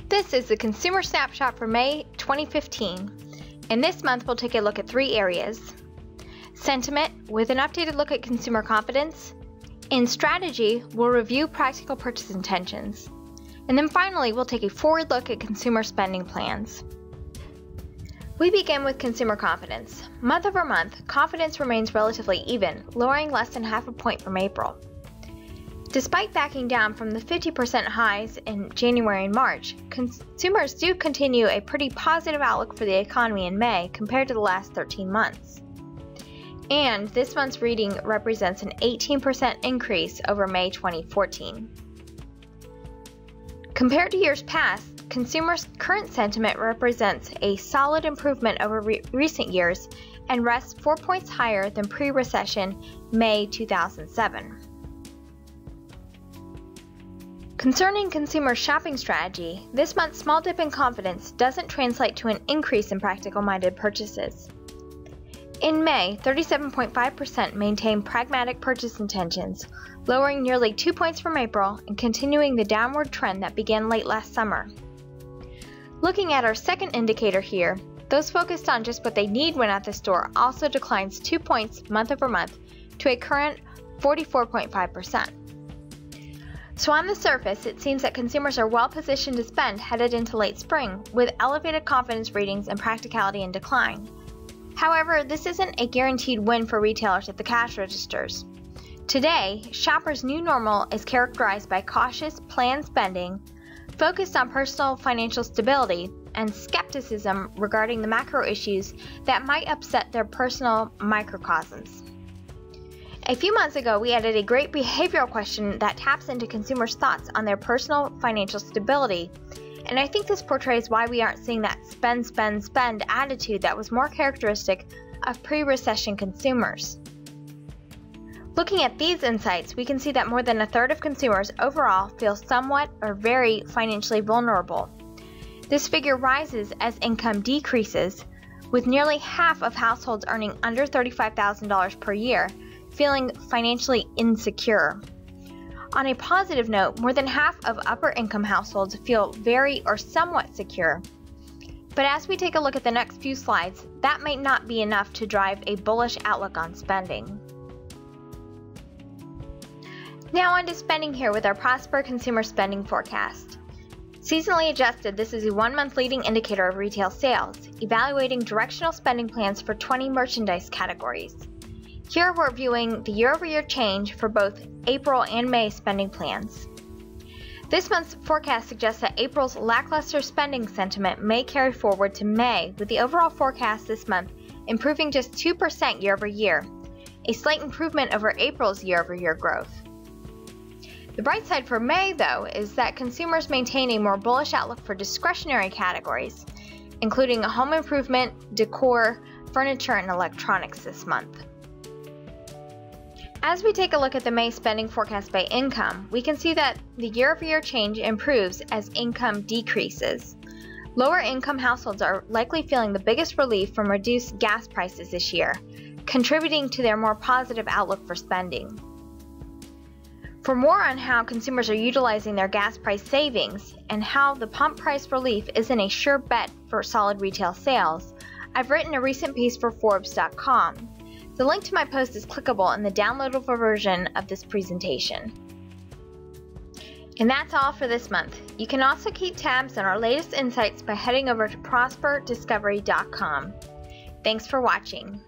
This is the Consumer Snapshot for May 2015, and this month we'll take a look at three areas: sentiment, with an updated look at consumer confidence; in strategy, we'll review practical purchase intentions; and then finally we'll take a forward look at consumer spending plans. We begin with consumer confidence. Month over month, confidence remains relatively even, lowering less than half a point from April. Despite backing down from the 50% highs in January and March, consumers do continue a pretty positive outlook for the economy in May compared to the last 13 months. And this month's reading represents an 18% increase over May 2014. Compared to years past, consumers' current sentiment represents a solid improvement over recent years and rests 4 points higher than pre-recession May 2007. Concerning consumer shopping strategy, this month's small dip in confidence doesn't translate to an increase in practical-minded purchases. In May, 37.5% maintained pragmatic purchase intentions, lowering nearly 2 points from April and continuing the downward trend that began late last summer. Looking at our second indicator here, those focused on just what they need when at the store also declines 2 points month over month to a current 44.5%. So on the surface, it seems that consumers are well positioned to spend headed into late spring, with elevated confidence readings and practicality in decline. However, this isn't a guaranteed win for retailers at the cash registers. Today, shoppers' new normal is characterized by cautious, planned spending, focused on personal financial stability, and skepticism regarding the macro issues that might upset their personal microcosms. A few months ago, we added a great behavioral question that taps into consumers' thoughts on their personal financial stability, and I think this portrays why we aren't seeing that spend, spend, spend attitude that was more characteristic of pre-recession consumers. Looking at these insights, we can see that more than a third of consumers overall feel somewhat or very financially vulnerable. This figure rises as income decreases, with nearly half of households earning under $35,000 per year feeling financially insecure. On a positive note, more than half of upper income households feel very or somewhat secure. But as we take a look at the next few slides, that might not be enough to drive a bullish outlook on spending. Now on to spending here with our Prosper Consumer Spending Forecast. Seasonally adjusted, this is a 1-month leading indicator of retail sales, evaluating directional spending plans for 20 merchandise categories. Here we're viewing the year-over-year change for both April and May spending plans. This month's forecast suggests that April's lackluster spending sentiment may carry forward to May, with the overall forecast this month improving just 2% year-over-year, a slight improvement over April's year-over-year growth. The bright side for May, though, is that consumers maintain a more bullish outlook for discretionary categories, including home improvement, decor, furniture, and electronics this month. As we take a look at the May spending forecast by income, we can see that the year-over-year change improves as income decreases. Lower income households are likely feeling the biggest relief from reduced gas prices this year, contributing to their more positive outlook for spending. For more on how consumers are utilizing their gas price savings and how the pump price relief isn't a sure bet for solid retail sales, I've written a recent piece for Forbes.com. The link to my post is clickable in the downloadable version of this presentation. And that's all for this month. You can also keep tabs on our latest insights by heading over to prosperdiscovery.com. Thanks for watching.